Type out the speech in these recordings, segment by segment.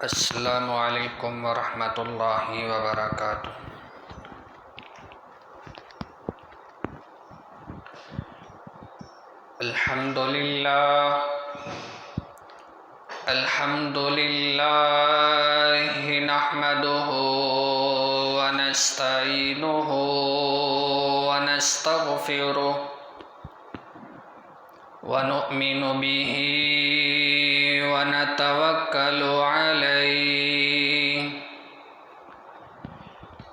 السلام علیکم ورحمۃ اللہ وبرکاتہ۔ الحمد للہ نحمده ونستعینه ونستغفره ونؤمن به ونتوکل علیہ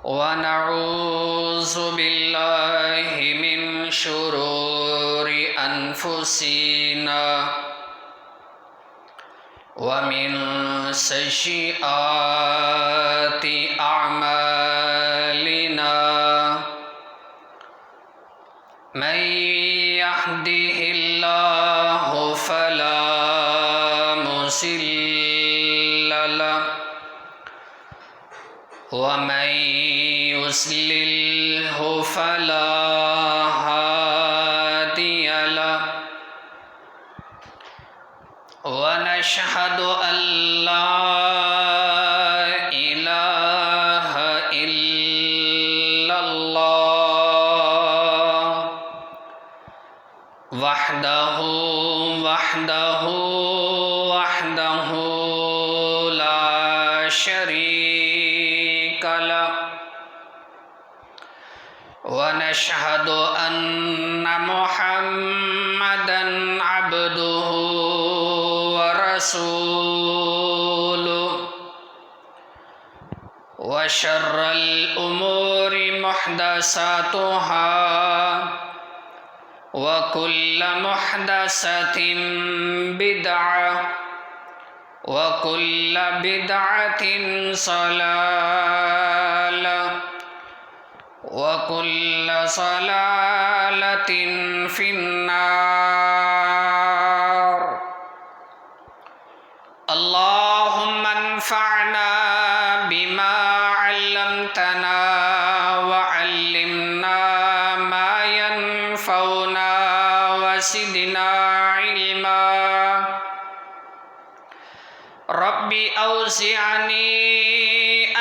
ونعوذ باللہ من شرور انفسنا ومن سیئات اعمالنا من يهده الله فلا مضل له ومن يضلله فلا هادي له ونشهد أن لا إله إلا الله وحده لا شريك له ونشهد أن محمدا عبده ورسوله وشر الأمور محدثاتها وكل محدثة بدعة وكل بدعة ضلالة وكل ضلالة في النار۔ اللهم انفعنا بما علمتنا وعلمنا ما ينفعنا وزدنا علما۔ رب أوزعني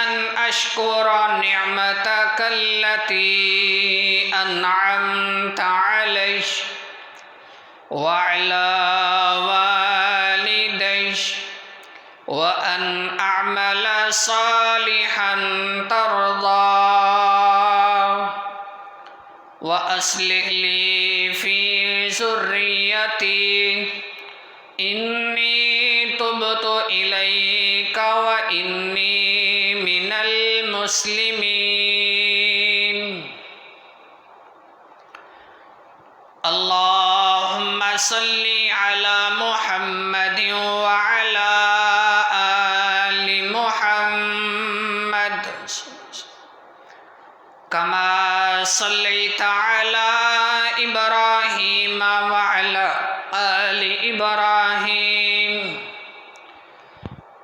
أن أشكر نعمتك التي أنعمت علي وعلى والدي وأن أعمل صالحا ترضاه وأصلح لي في ذريتي إني تبت إليك وإني من المسلمين۔ اللهم صل على محمد وعلى آل محمد كما صليت على إبراهيم وعلى آل إبراهيم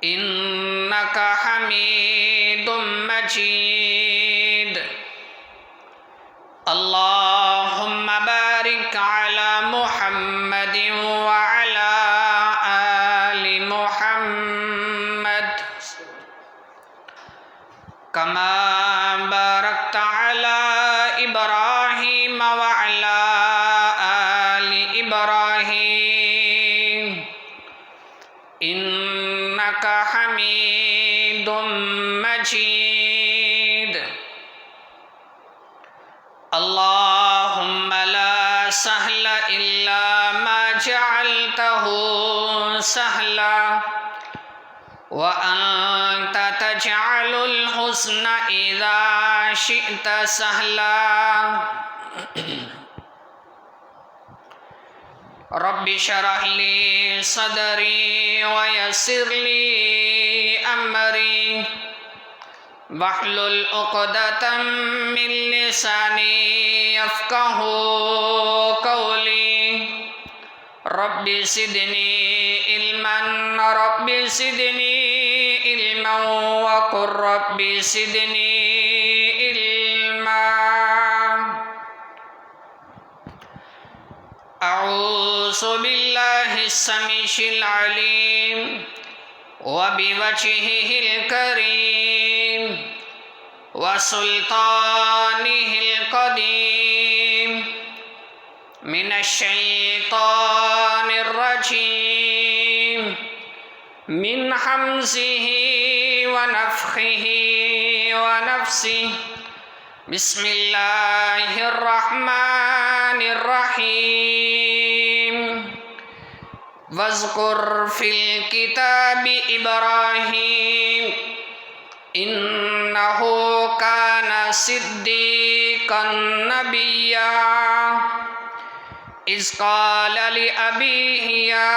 إنك حميد مجيد۔ اللهم بارك على محمد وعلى آل محمد كما باركت على إبراهيم وعلى آل إبراهيم إنك حميد مجيد۔ اللهم لا سهل إلا ما جعلته سهلا وأنت تجعل الحزن إذا شئت سهلا۔ رب اشرح لي صدري ويسر لي أمري واحلل عقدة من لساني يفقه قولي۔ رب زدني علما وقل رب زدني علما۔ أعوذ بالله السميع العليم وبوجهه الكريم وسلطانه القديم من الشيطان الرجيم من همزه ونفخه ونفسه بسم الله الرحمن الرحيم واذكر في الكتاب إبراهيم إنه كان صديقا نبيا إذ قال لأبيه يا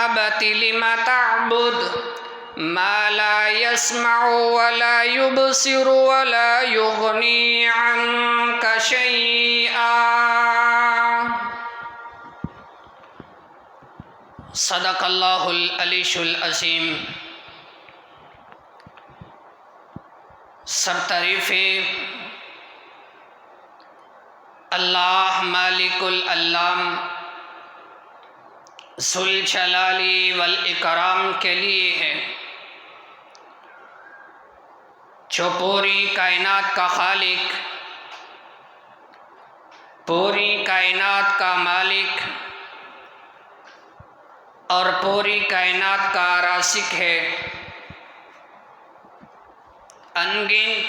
أبت لم تعبد ما لا يسمع ولا يبصر ولا يغني عنك شيئا صدق اللہ العلی العظیم۔ سب تعریفیں اللہ مالک العلام ذوالجلال والاکرام کے لیے ہے، جو پوری کائنات کا خالق، پوری کائنات کا مالک اور پوری کائنات کا رازق ہے۔ انگنت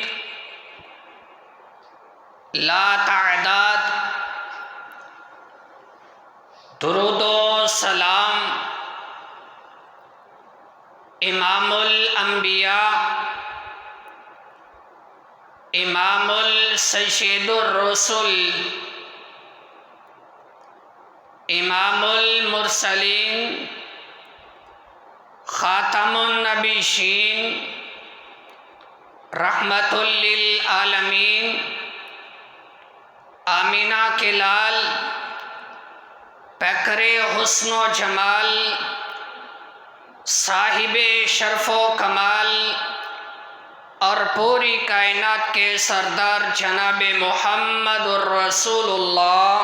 لا تعداد درود و سلام امام الانبیاء، امام السید الرسل، امام المرسلین، خاتم النبیین، رحمت للعالمین، آمینہ کے لال، پیکر حسن و جمال، صاحب شرف و کمال اور پوری کائنات کے سردار جناب محمد الرسول اللہ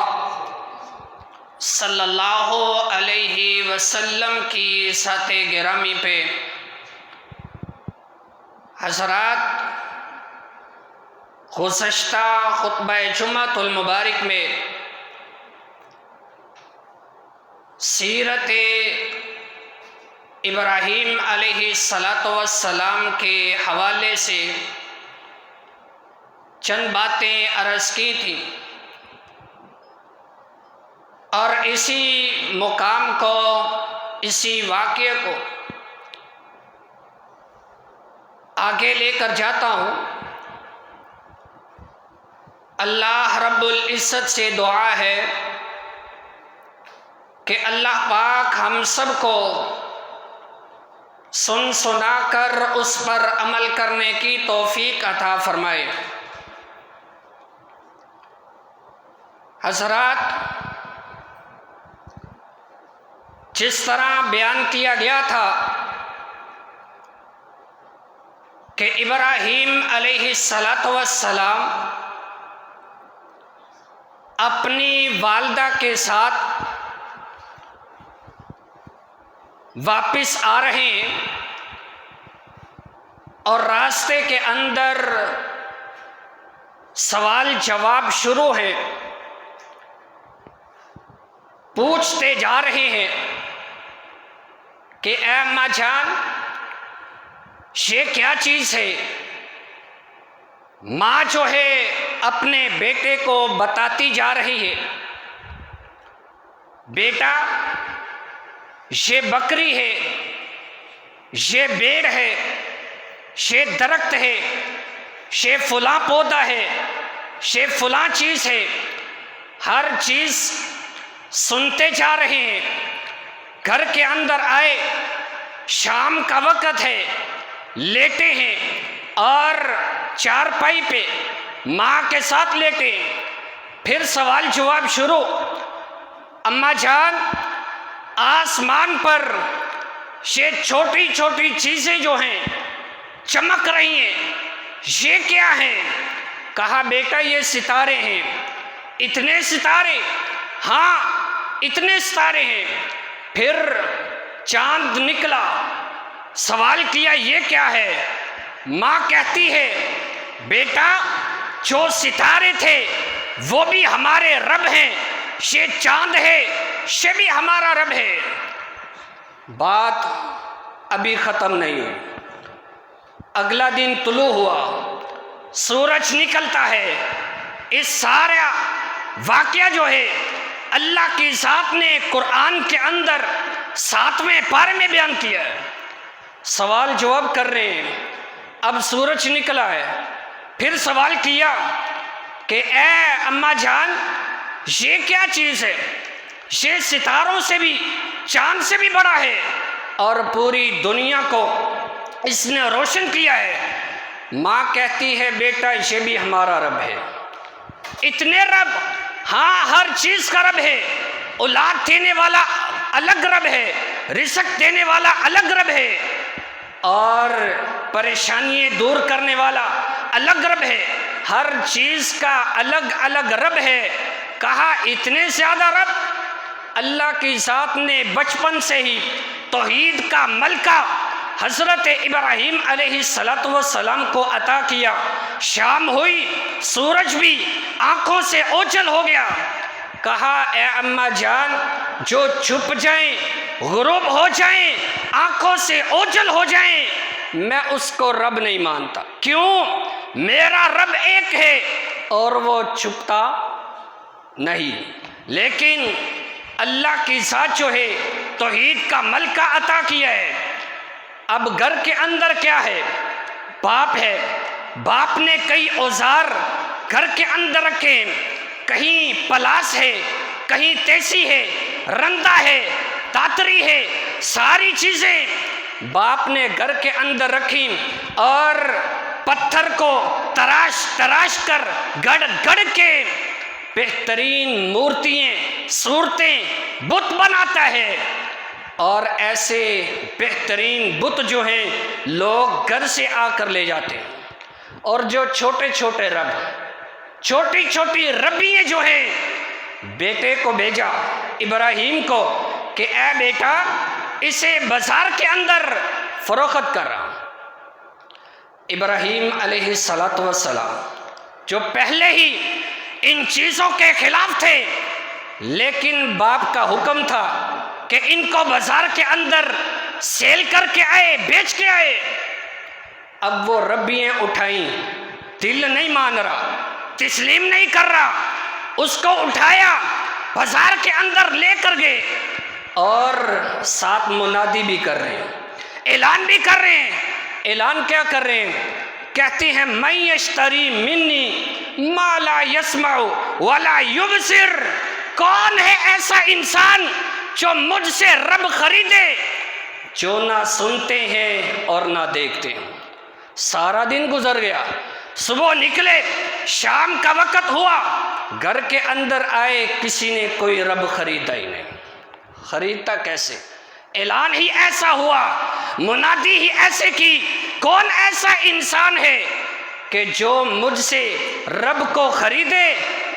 صلی اللہ علیہ وسلم کی ذات گرامی پہ حضرات، گزشتہ خطبہ جمعۃ المبارک میں سیرت ابراہیم علیہ السلام کے حوالے سے چند باتیں عرض کی تھیں، اور اسی مقام کو، اسی واقعے کو آگے لے کر جاتا ہوں۔ اللہ رب العزت سے دعا ہے کہ اللہ پاک ہم سب کو سن سنا کر اس پر عمل کرنے کی توفیق عطا فرمائے۔ حضرات، جس طرح بیان کیا گیا تھا کہ ابراہیم علیہ السلام اپنی والدہ کے ساتھ واپس آ رہے ہیں اور راستے کے اندر سوال جواب شروع ہے، پوچھتے جا رہے ہیں کہ اے اماں جان، یہ کیا چیز ہے؟ ماں جو ہے اپنے بیٹے کو بتاتی جا رہی ہے، بیٹا یہ بکری ہے، یہ بھیڑ ہے، یہ درخت ہے، یہ فلاں پودا ہے، یہ فلاں چیز ہے، ہر چیز سنتے جا رہے ہیں۔ گھر کے اندر آئے، شام کا وقت ہے، لیٹے ہیں اور چارپائی پہ ماں کے ساتھ لیٹے، پھر سوال جواب شروع۔ اماں جان، آسمان پر یہ چھوٹی چھوٹی چیزیں جو ہیں چمک رہی ہیں، یہ کیا ہیں؟ کہا بیٹا یہ ستارے ہیں۔ اتنے ستارے؟ ہاں اتنے ستارے ہیں۔ پھر چاند نکلا، سوال کیا یہ کیا ہے؟ ماں کہتی ہے بیٹا جو ستارے تھے وہ بھی ہمارے رب ہیں، یہ چاند ہے یہ بھی ہمارا رب ہے۔ بات ابھی ختم نہیں ہوئی۔ اگلا دن طلوع ہوا، سورج نکلتا ہے۔ اس سارا واقعہ جو ہے اللہ کی ذات نے قرآن کے اندر 7ویں پارے میں بیان کیا ہے۔ سوال جواب کر رہے ہیں۔ اب سورج نکلا ہے، پھر سوال کیا کہ اے اماں جان یہ کیا چیز ہے؟ یہ ستاروں سے بھی چاند سے بھی بڑا ہے اور پوری دنیا کو اس نے روشن کیا ہے۔ ماں کہتی ہے بیٹا یہ بھی ہمارا رب ہے۔ اتنے رب؟ ہاں، ہر چیز کا رب ہے۔ اولاد دینے والا الگ رب ہے، رزق دینے والا الگ رب ہے، اور پریشانی دور کرنے والا الگ رب ہے۔ ہر چیز کا الگ الگ رب ہے۔ کہا اتنے زیادہ رب؟ اللہ کی ذات نے بچپن سے ہی توحید کا ملکہ حضرت ابراہیم علیہ السلام کو عطا کیا۔ شام ہوئی، سورج بھی آنکھوں سے اوجھل ہو گیا۔ کہا اے اماں جان جو چھپ جائیں، غروب ہو جائیں، آنکھوں سے اوجھل ہو جائیں، میں اس کو رب نہیں مانتا۔ کیوں؟ میرا رب ایک ہے اور وہ چھپتا نہیں۔ لیکن اللہ کی ذات جو ہے توحید کا ملکہ عطا کیا ہے۔ اب گھر کے اندر کیا ہے؟ باپ ہے۔ باپ نے کئی اوزار گھر کے اندر رکھے، کہیں پلاس ہے، کہیں تیسی ہے، رندہ ہے، داتری ہے، ساری چیزیں باپ نے گھر کے اندر رکھی اور پتھر کو تراش تراش کر گڑ گڑ کے بہترین مورتیاں صورتیں بت بناتا ہے۔ اور ایسے بہترین بت جو ہیں لوگ گھر سے آ کر لے جاتے ہیں، اور جو چھوٹے چھوٹے رب، چھوٹی چھوٹی ربییں جو ہیں، بیٹے کو بھیجا ابراہیم کو کہ اے بیٹا اسے بازار کے اندر فروخت کر رہا۔ ابراہیم علیہ السلام جو پہلے ہی ان چیزوں کے خلاف تھے، لیکن باپ کا حکم تھا کہ ان کو بازار کے اندر سیل کر کے آئے، بیچ کے آئے۔ اب وہ ربیاں اٹھائیں، دل نہیں مان رہا، تسلیم نہیں کر رہا، اس کو اٹھایا، بازار کے اندر لے کر گئے، اور ساتھ منادی بھی کر رہے ہیں، اعلان بھی کر رہے ہیں۔ اعلان کیا کر رہے ہیں؟ کہتے ہیں من یشتری منی ما لا یسمع ولا یبصر۔ کون ہے ایسا انسان جو مجھ سے رب خریدے جو نہ سنتے ہیں اور نہ دیکھتے ہیں؟ سارا دن گزر گیا، صبح نکلے، شام کا وقت ہوا، گھر کے اندر آئے، کسی نے کوئی رب خریدا ہی نہیں۔ خریدتا کیسے؟ اعلان ہی ایسا ہوا، منادی ہی ایسے کی، کون ایسا انسان ہے کہ جو مجھ سے رب کو خریدے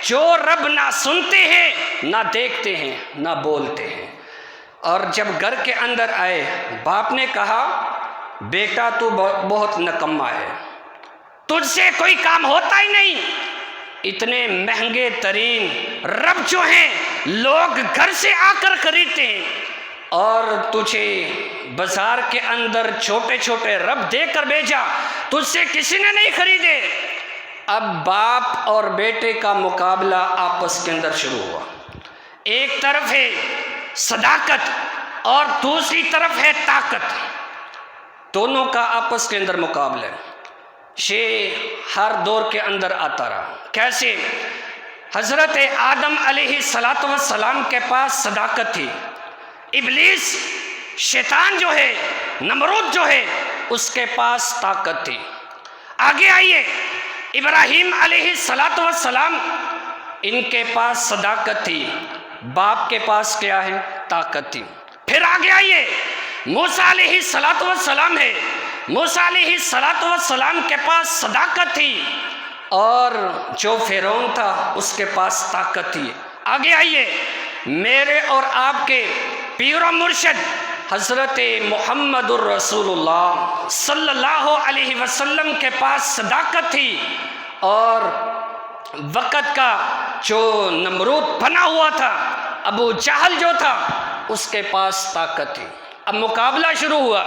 جو رب نہ سنتے ہیں، نہ دیکھتے ہیں، نہ بولتے ہیں۔ اور جب گھر کے اندر آئے، باپ نے کہا بیٹا تو بہت نکما ہے، تجھ سے کوئی کام ہوتا ہی نہیں، اتنے مہنگے ترین رب جو ہیں لوگ گھر سے آ کر خریدتے ہیں، اور تجھے بازار کے اندر چھوٹے چھوٹے رب دے کر بھیجا، تجھ سے کسی نے نہیں خریدے۔ اب باپ اور بیٹے کا مقابلہ آپس کے اندر شروع ہوا۔ ایک طرف ہے صداقت اور دوسری طرف ہے طاقت، دونوں کا آپس کے اندر مقابلہ ہے۔ یہ ہر دور کے اندر آتا رہا۔ کیسے؟ حضرت آدم علیہ السلام کے پاس صداقت تھی، ابلیس شیطان جو ہے، نمرود جو ہے، اس کے پاس طاقت تھی۔ آگے آئیے، ابراہیم علیہ السلام، ان کے پاس صداقت تھی، باپ کے پاس کیا ہے؟ طاقت تھی۔ پھر آگے آئیے، موسیٰ علیہ السلام ہے، موسیٰ علیہ السلام کے پاس صداقت تھی، اور جو فرعون تھا اس کے پاس طاقت تھی۔ آگے آئیے، میرے اور آپ کے پیر و مرشد حضرت محمد الرسول اللہ صلی اللہ علیہ وسلم کے پاس صداقت تھی، اور وقت کا جو نمرود بنا ہوا تھا، ابو جہل جو تھا، اس کے پاس طاقت تھی۔ اب مقابلہ شروع ہوا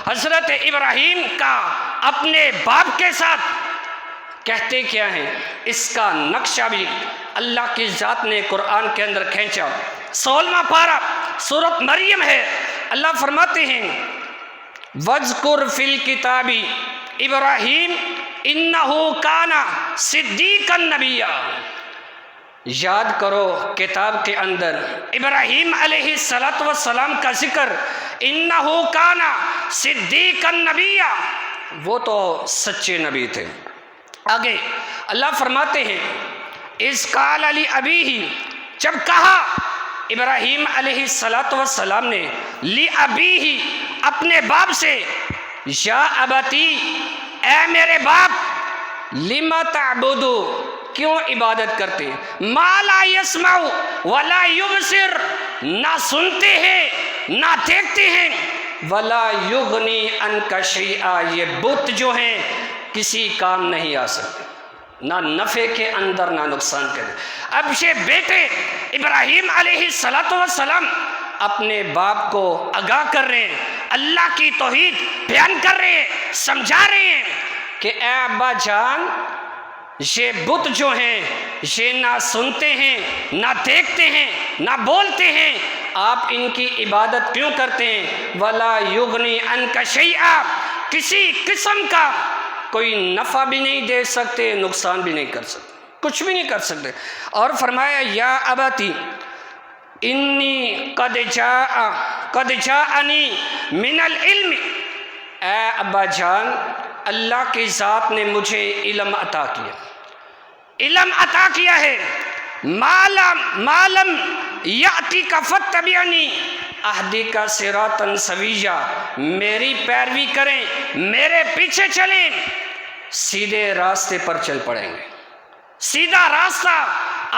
حضرت ابراہیم کا اپنے باپ کے ساتھ۔ کہتے کیا ہیں، اس کا نقشہ بھی اللہ کی ذات نے قرآن کے اندر کھینچا۔ 16واں پارہ سورۃ مریم ہے، اللہ فرماتے ہیں وَاذْكُرْ فِي الْكِتَابِ ابراہیم اِنَّهُ كَانَ صِدِّيقًا نَبِيًّا۔ یاد کرو کتاب کے اندر ابراہیم علیہ السلام کا ذکر، اِنَّهُ كَانَ صِدِّيقًا نَبِيًّا، وہ تو سچے نبی تھے۔ آگے اللہ فرماتے ہیں اِذْ قَالَ لِأَبِيهِ، جب کہا ابراہیم علیہ السلام نے لِأَبِيهِ، اپنے باپ سے، یا ابتی، اے میرے باپ، لِمَ تَعْبُدُ، کیوں عبادت کرتے، ما لا يسمع ولا يبصر، نہ سنتے ہیں نہ دیکھتے ہیں، ولا یغنی عنک شیئا، یہ بت جو ہیں کسی کام نہیں آ سکتے، نہ نفع کے اندر نہ نقصان کے اندر۔ اب یہ بیٹے ابراہیم علیہ السلام اپنے باپ کو آگاہ کر رہے ہیں، اللہ کی توحید بیان کر رہے ہیں، سمجھا رہے ہیں کہ اے ابا جان، یہ بت جو ہیں یہ نہ سنتے ہیں نہ دیکھتے ہیں نہ بولتے ہیں، آپ ان کی عبادت کیوں کرتے ہیں؟ وَلَا يُغْنِي عَنْكَ شَيْئًا، کسی قسم کا کوئی نفع بھی نہیں دے سکتے، نقصان بھی نہیں کر سکتے، کچھ بھی نہیں کر سکتے۔ اور فرمایا یا ابتی انی قد جاءنی من العلم، اے ابا جان، اللہ کی ذات نے مجھے علم عطا کیا، علم عطا کیا ہے، مالم یاتی کا فتبعنی اہدی کا صراطا سویا، میری پیروی کریں، میرے پیچھے چلیں، سیدھے راستے پر چل پڑیں گے، سیدھا راستہ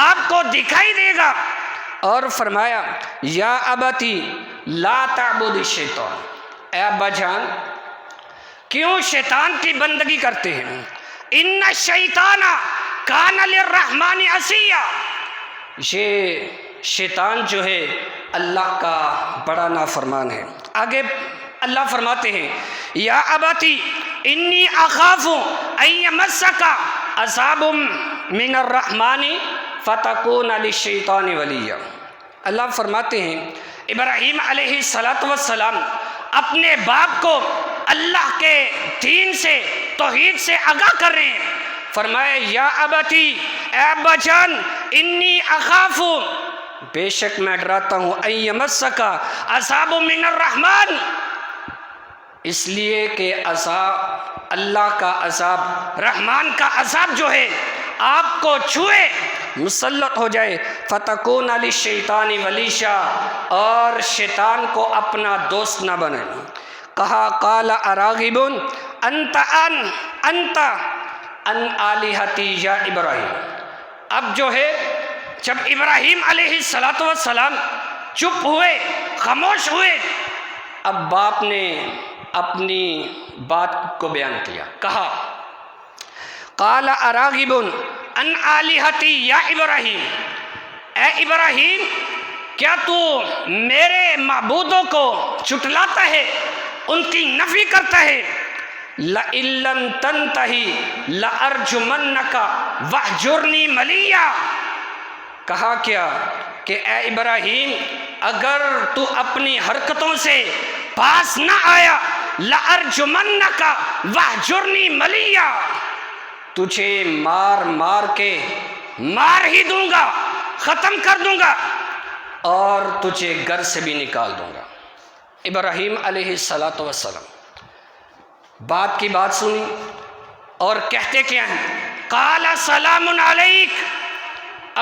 آپ کو دکھائی دے گا۔ اور فرمایا یا ابتی لا تعبد الشیطان، اے ابا جان کیوں شیطان کی بندگی کرتے ہیں؟ ان الشیطان کان للرحمن عصیا، یہ شیطان جو ہے اللہ کا بڑا نافرمان ہے۔ آگے اللہ فرماتے ہیں یا ابتی انی اخاف ان یمسک عذاب من الرحمن فتکون للشیطان ولیا۔ اللہ فرماتے ہیں ابراہیم علیہ السلام اپنے باپ کو اللہ کے دین سے، توحید سے آگاہ کر رہے ہیں۔ فرمایا یا ابتی، اے ابا جان، انی اخاف، بے شک میں ڈراتا ہوں، ان یمسک عذاب من الرحمن، اس لیے کہ عذاب، اللہ کا عذاب، رحمان کا عذاب جو ہے آپ کو چھوئے، مسلط ہو جائے، فتکون للشیطان ولیشا، اور شیطان کو اپنا دوست نہ بنے۔ کہا قال اراغب انت ان آلہتی یا ابراہیم، اب جو ہے جب ابراہیم علیہ السلام چپ ہوئے، خاموش ہوئے، اب باپ نے اپنی بات کو بیان کیا، کہا قال اراغب ان آلہتی یا ابراہیم، اے ابراہیم کیا تو میرے معبودوں کو جھٹلاتا ہے، ان کی نفی کرتا ہے؟ لَإِن لَّمْ تَنْتَهِ لَأَرْجُمَنَّكَ وَاهْجُرْنِي مَلِيًّا، کہا کیا کہ اے ابراہیم اگر تو اپنی حرکتوں سے پاس نہ آیا، لَأَرْجُمَنَّكَ وَاهْجُرْنِي مَلِيًّا، تجھے مار مار کے مار ہی دوں گا، ختم کر دوں گا، اور تجھے گھر سے بھی نکال دوں گا۔ ابراہیم علیہ السلام بات کی بات سنی اور کہتے کیا ہیں؟ قال سلام علیک،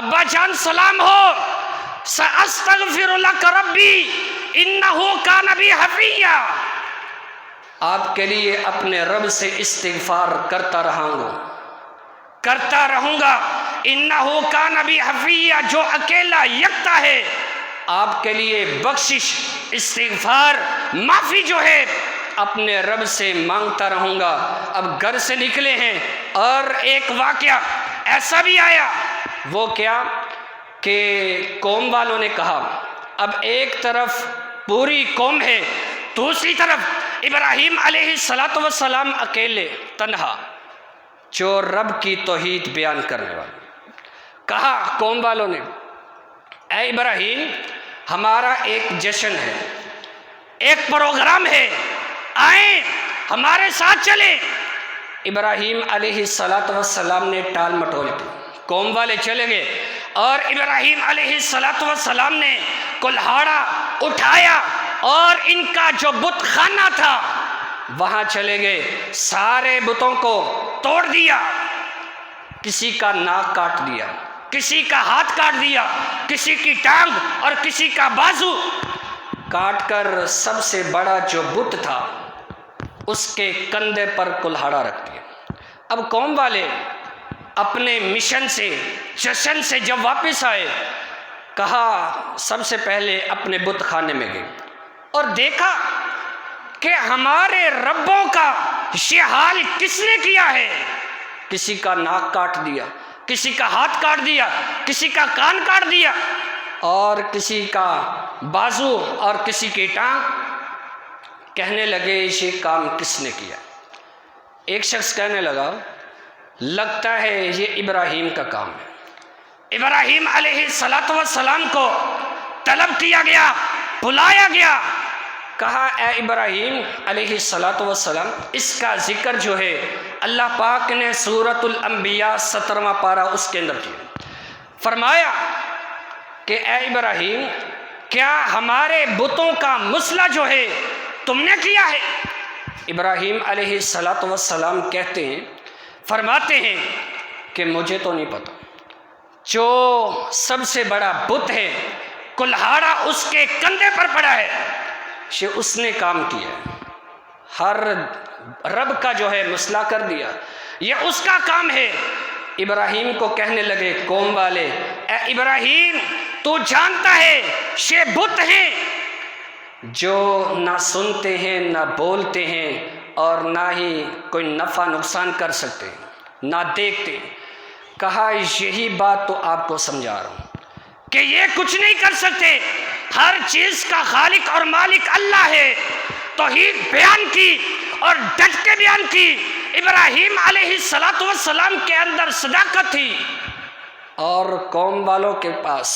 ابا جان سلام ہو، سأستغفر لک ربی انہو کان بی حفیا، آپ کے لیے اپنے رب سے استغفار کرتا رہوں گا، انہو کان بی حفیا، جو اکیلا یکتا ہے، آپ کے لیے بخشش، استغفار معافی جو ہے اپنے رب سے مانگتا رہوں گا۔ اب گھر سے نکلے ہیں اور ایک واقعہ ایسا بھی آیا، وہ کیا کہ قوم والوں نے کہا اب ایک طرف پوری قوم ہے، دوسری طرف ابراہیم علیہ السلام اکیلے تنہا، جو رب کی توحید بیان کرنے والے۔ کہا قوم والوں نے اے ابراہیم ہمارا ایک جشن ہے، ایک پروگرام ہے، آئیں ہمارے ساتھ چلیں۔ ابراہیم علیہ السلام نے ٹال مٹول کی، قوم والے چلے گئے اور ابراہیم علیہ السلام نے کلہاڑا اٹھایا اور ان کا جو بت خانہ تھا وہاں چلے گئے، سارے بتوں کو توڑ دیا، کسی کا ناک کاٹ دیا، کسی کا ہاتھ کاٹ دیا، کسی کی ٹانگ اور کسی کا بازو کاٹ کر سب سے بڑا جو بت تھا اس کے کندھے پر کلہاڑا رکھ دیا۔ اب قوم والے اپنے مشن سے، جشن سے جب واپس آئے، کہا سب سے پہلے اپنے بت خانے میں گئے اور دیکھا کہ ہمارے ربوں کا یہ حال کس نے کیا ہے، کسی کا ناک کاٹ دیا، کسی کا ہاتھ کاٹ دیا، کسی کا کان کاٹ دیا اور کسی کا بازو اور کسی کی ٹانگ۔ کہنے لگے یہ کام کس نے کیا؟ ایک شخص کہنے لگا لگتا ہے یہ ابراہیم کا کام ہے۔ ابراہیم علیہ السلام کو طلب کیا گیا، بلایا گیا، کہا اے ابراہیم علیہ السلام اس کا ذکر جو ہے اللہ پاک نے سورۃ الانبیاء 17واں پارہ اس کے اندر کیا، فرمایا کہ اے ابراہیم کیا ہمارے بتوں کا مسئلہ جو ہے تم نے کیا ہے؟ ابراہیم علیہ السلام کہتے ہیں، فرماتے ہیں کہ مجھے تو نہیں پتا، جو سب سے بڑا بت ہے کلہاڑا اس کے کندھے پر پڑا ہے، یہ اس نے کام کیا ہے، ہر رب کا جو ہے مسئلہ کر دیا، یہ اس کا کام ہے۔ ابراہیم کو کہنے لگے قوم والے اے ابراہیم تو جانتا ہے یہ بت ہیں جو نہ سنتے ہیں نہ بولتے ہیں اور نہ ہی کوئی نفع نقصان کر سکتے ہیں، نہ دیکھتے۔ کہا یہی بات تو آپ کو سمجھا رہا ہوں کہ یہ کچھ نہیں کر سکتے، ہر چیز کا خالق اور مالک اللہ ہے۔ توحید بیان کی اور ڈٹ کے بیان کی۔ ابراہیم علیہ السلام کے اندر صداقت تھی اور قوم والوں کے پاس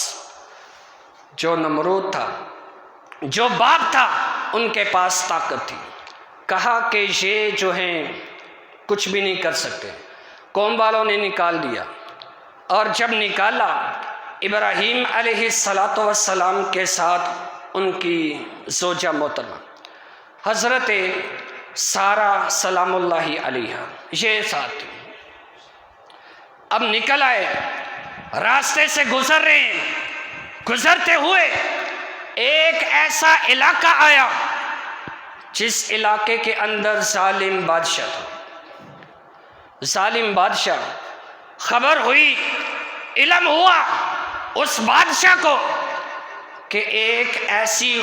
جو نمرود تھا، جو باپ تھا، ان کے پاس طاقت تھی۔ کہا کہ یہ جو ہیں کچھ بھی نہیں کر سکتے۔ قوم والوں نے نکال دیا اور جب نکالا ابراہیم علیہ السلام کے ساتھ ان کی زوجہ محترمہ حضرت سارہ سلام اللہ علیہا یہ ساتھ تھی۔ اب نکل آئے، راستے سے گزر رہے ہیں، گزرتے ہوئے ایک ایسا علاقہ آیا جس علاقے کے اندر ظالم بادشاہ تھا۔ ظالم بادشاہ، خبر ہوئی، علم ہوا اس بادشاہ کو کہ ایک ایسی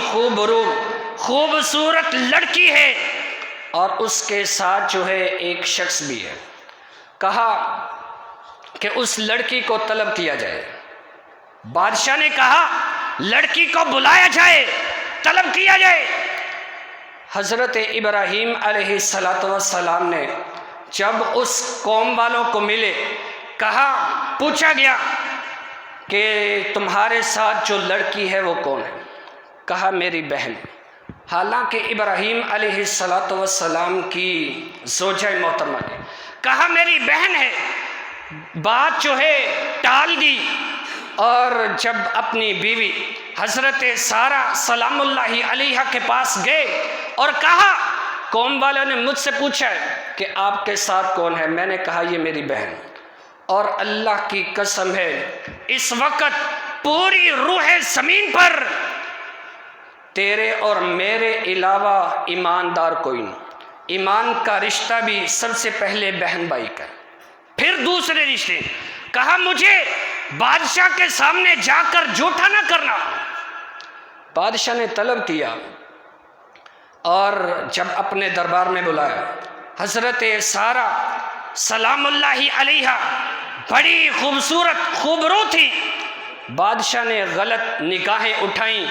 خوبصورت لڑکی ہے اور اس کے ساتھ جو ہے ایک شخص بھی ہے۔ کہا کہ اس لڑکی کو طلب کیا جائے۔ بادشاہ نے کہا لڑکی کو بلایا جائے، طلب کیا جائے۔ حضرت ابراہیم علیہ السلام نے جب اس قوم والوں کو ملے، کہا، پوچھا گیا کہ تمہارے ساتھ جو لڑکی ہے وہ کون ہے؟ کہا میری بہن۔ حالانکہ ابراہیم علیہ السلام کی زوجہ محترمہ نے کہا میری بہن ہے، بات جو ہے ٹال دی اور جب اپنی بیوی حضرت سارہ سلام اللہ علیہا کے پاس گئے اور کہا قوم والوں نے مجھ سے پوچھا کہ آپ کے ساتھ کون ہے؟ میں نے کہا یہ میری بہن، اور اللہ کی قسم ہے اس وقت پوری روح زمین پر تیرے اور میرے علاوہ ایماندار کوئی نہیں۔ ایمان کا رشتہ بھی سب سے پہلے بہن بھائی کا، پھر دوسرے رشتے۔ کہا مجھے بادشاہ کے سامنے جا کر جھوٹا نہ کرنا۔ بادشاہ نے طلب کیا اور جب اپنے دربار میں بلایا حضرت سارہ سلام اللہ علیہ بڑی خوبصورت خوبرو تھی، بادشاہ نے غلط نگاہیں اٹھائیں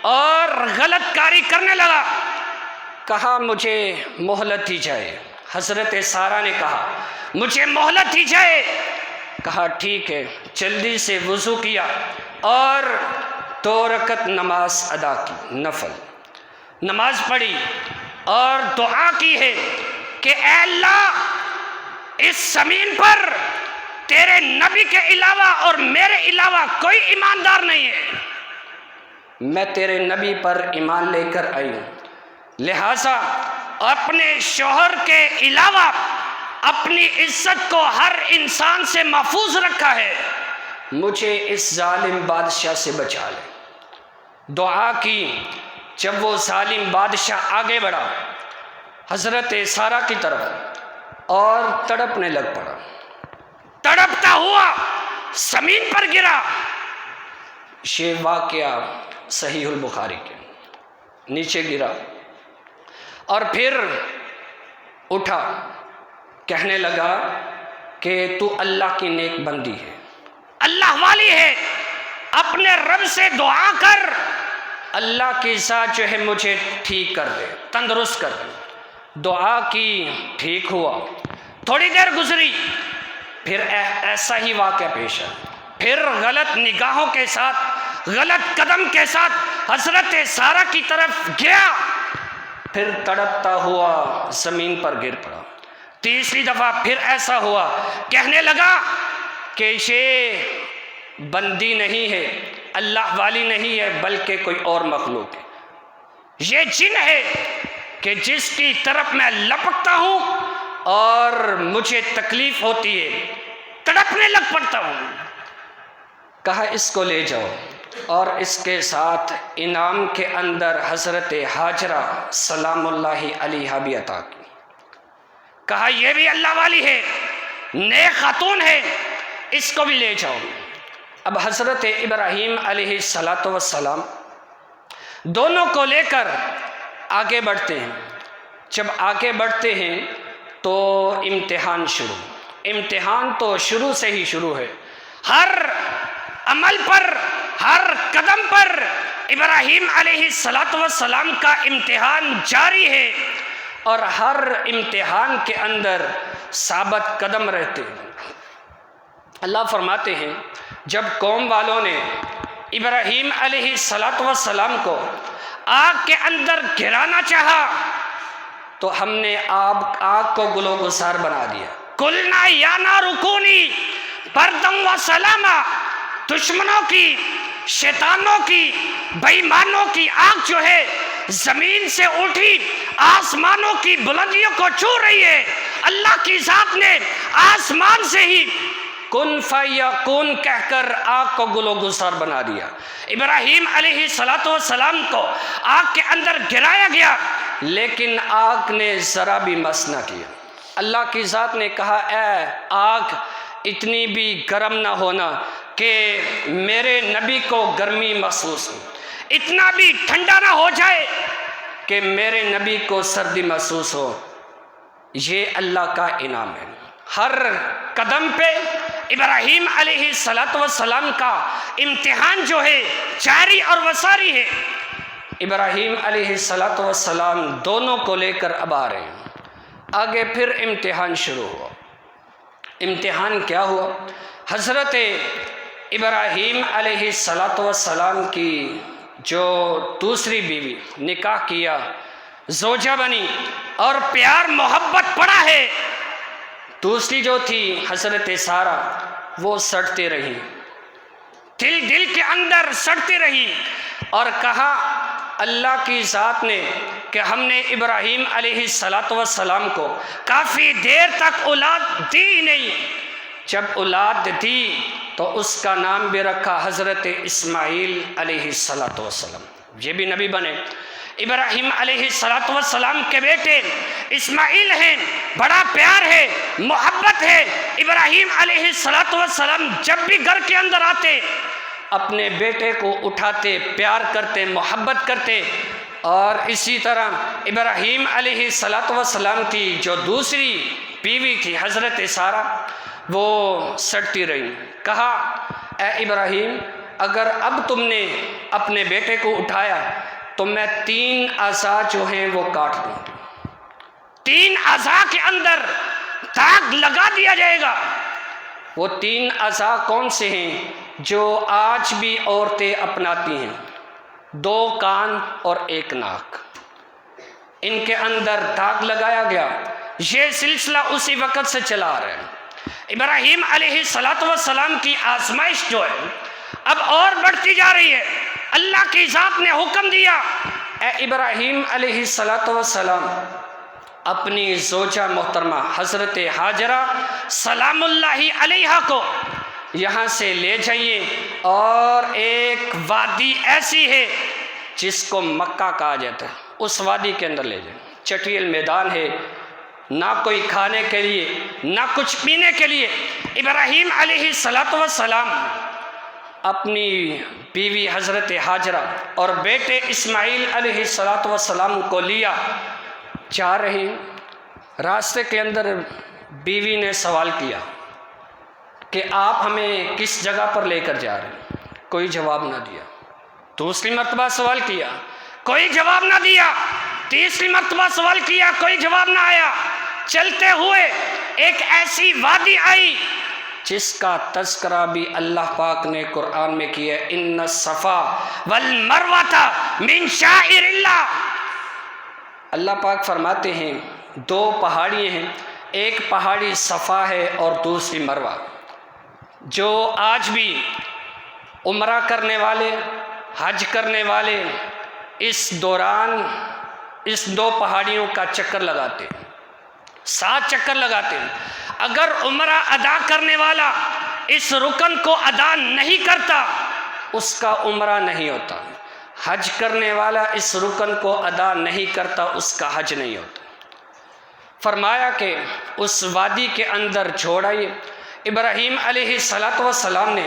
اور غلط کاری کرنے لگا، کہا مجھے مہلت دی جائے۔ حضرت سارہ نے کہا مجھے مہلت دی جائے، کہا ٹھیک ہے، جلدی سے وضو کیا اور 2 رکعت نماز ادا کی، نفل نماز پڑھی اور دعا کی ہے کہ اے اللہ اس زمین پر تیرے نبی کے علاوہ اور میرے علاوہ کوئی ایماندار نہیں ہے، میں تیرے نبی پر ایمان لے کر آئی ہوں، لہٰذا اپنے شوہر کے علاوہ اپنی عزت کو ہر انسان سے محفوظ رکھا ہے، مجھے اس ظالم بادشاہ سے بچا لے۔ دعا کی، جب وہ ظالم بادشاہ آگے بڑھا حضرت سارہ کی طرف اور تڑپنے لگ پڑا، تڑپتا ہوا زمین پر گرا۔ یہ واقعہ صحیح البخاری کے، نیچے گرا اور پھر اٹھا، کہنے لگا کہ تو اللہ کی نیک بندی ہے، اللہ والی ہے، اپنے رب سے دعا کر اللہ کی ذات جو ہے مجھے ٹھیک کر دے، تندرست کر دے۔ دعا کی، ٹھیک ہوا، تھوڑی دیر گزری، پھر ایسا ہی واقعہ پیش آیا، پھر غلط نگاہوں کے ساتھ، غلط قدم کے ساتھ حضرت سارہ کی طرف گیا، پھر تڑپتا ہوا زمین پر گر پڑا۔ تیسری دفعہ پھر ایسا ہوا، کہنے لگا کہ یہ بندی نہیں ہے، اللہ والی نہیں ہے، بلکہ کوئی اور مخلوق ہے، یہ جن ہے کہ جس کی طرف میں لپکتا ہوں اور مجھے تکلیف ہوتی ہے، تڑپنے لگ پڑتا ہوں۔ کہا اس کو لے جاؤ، اور اس کے ساتھ انعام کے اندر حضرت ہاجرہ سلام اللہ علیہ بھی عطا کی۔ کہا یہ بھی اللہ والی ہے، نیک خاتون ہے، اس کو بھی لے جاؤ۔ اب حضرت ابراہیم علیہ السلام دونوں کو لے کر آگے بڑھتے ہیں۔ جب آگے بڑھتے ہیں تو امتحان تو شروع سے ہی شروع ہے، ہر عمل پر، ہر قدم پر ابراہیم علیہ السلام کا امتحان جاری ہے، اور ہر امتحان کے اندر ثابت قدم رہتے ہیں۔ اللہ فرماتے ہیں جب قوم والوں نے ابراہیم علیہ السلام کو آگ کے اندر گرانا چاہا تو ہم نے آگ کو گلو گسار بنا دیا۔ قلنا یا نار کونی بردم و سلاما، دشمنوں کی، شیطانوں کی، بے ایمانوں کی آگ جو ہے زمین سے اٹھی آسمانوں کی بلندیوں کو چھو رہی ہے۔ اللہ کی ذات نے آسمان سے ہی کن فیکون کہہ کر آگ کو گلو گسار بنا دیا۔ ابراہیم علیہ السلام کو آگ کے اندر گرایا گیا، لیکن آگ نے ذرا بھی مس نہ کیا۔ اللہ کی ذات نے کہا اے آگ اتنی بھی گرم نہ ہونا کہ میرے نبی کو گرمی محسوس ہو، اتنا بھی ٹھنڈا نہ ہو جائے کہ میرے نبی کو سردی محسوس ہو۔ یہ اللہ کا انعام ہے۔ ہر قدم پہ ابراہیم علیہ السلام کا امتحان جو ہے جاری اور وساری ہے۔ ابراہیم علیہ السلام دونوں کو لے کر اب آ رہے ہیں۔ آگے پھر امتحان شروع ہوا۔ امتحان کیا ہوا؟ حضرت ابراہیم علیہ السلام کی جو دوسری بیوی نکاح کیا، زوجہ بنی اور پیار محبت پڑا ہے، دوسری جو تھی حضرت سارہ، وہ سڑتے رہی، دل کے اندر سڑتی رہی، اور کہا اللہ کی ذات نے کہ ہم نے ابراہیم علیہ السلام کو کافی دیر تک اولاد دی ہی نہیں، جب اولاد دی تو اس کا نام بھی رکھا حضرت اسماعیل علیہ السلام، یہ بھی نبی بنے۔ ابراہیم علیہ السلام کے بیٹے اسماعیل ہیں، بڑا پیار ہے، محبت ہے۔ ابراہیم علیہ السلام جب بھی گھر کے اندر آتے اپنے بیٹے کو اٹھاتے، پیار کرتے، محبت کرتے، اور اسی طرح ابراہیم علیہ السلام کی جو دوسری بیوی تھی حضرت سارہ، وہ سڑتی رہی۔ کہا اے ابراہیم، اگر اب تم نے اپنے بیٹے کو اٹھایا تو میں 3 اعضاء جو ہیں وہ کاٹ دوں گی، 3 اعضاء کے اندر داغ لگا دیا جائے گا۔ وہ 3 اعضاء کون سے ہیں جو آج بھی عورتیں اپناتی ہیں؟ 2 کان اور 1 ناک، ان کے اندر داغ لگایا گیا۔ یہ سلسلہ اسی وقت سے چلا آ رہا ہے۔ ابراہیم علیہ السلام کی آزمائش جو ہے اب اور بڑھتی جا رہی ہے۔ اللہ کی ذات نے حکم دیا، اے ابراہیم علیہ السلام، اپنی زوجہ محترمہ حضرت ہاجرہ سلام اللہ علیہا کو یہاں سے لے جائیے، اور ایک وادی ایسی ہے جس کو مکہ کہا جاتا ہے، اس وادی کے اندر لے جائیں۔ چٹیل میدان ہے، نہ کوئی کھانے کے لیے نہ کچھ پینے کے لیے۔ ابراہیم علیہ السلام اپنی بیوی حضرت ہاجرہ اور بیٹے اسماعیل علیہ السلام کو لیا جا رہے ہیں۔ راستے کے اندر بیوی نے سوال کیا کہ آپ ہمیں کس جگہ پر لے کر جا رہے ہیں؟ کوئی جواب نہ دیا۔ دوسری مرتبہ سوال کیا، کوئی جواب نہ دیا۔ تیسری مرتبہ سوال کیا، کوئی جواب نہ آیا۔ چلتے ہوئے ایک ایسی وادی آئی جس کا تذکرہ بھی اللہ پاک نے قرآن میں کیا ہے، ان الصفا والمروۃ من شعائر اللہ۔ اللہ پاک فرماتے ہیں 2 پہاڑی ہیں، ایک پہاڑی صفا ہے اور دوسری مروہ۔ جو آج بھی عمرہ کرنے والے، حج کرنے والے اس دوران اس 2 پہاڑیوں کا چکر لگاتے ہیں، 7 چکر لگاتے ہیں۔ اگر عمرہ ادا کرنے والا اس رکن کو ادا نہیں کرتا، اس کا عمرہ نہیں ہوتا۔ حج کرنے والا اس رکن کو ادا نہیں کرتا، اس کا حج نہیں ہوتا۔ فرمایا کہ اس وادی کے اندر چھوڑ آئیے۔ ابراہیم علیہ السلام نے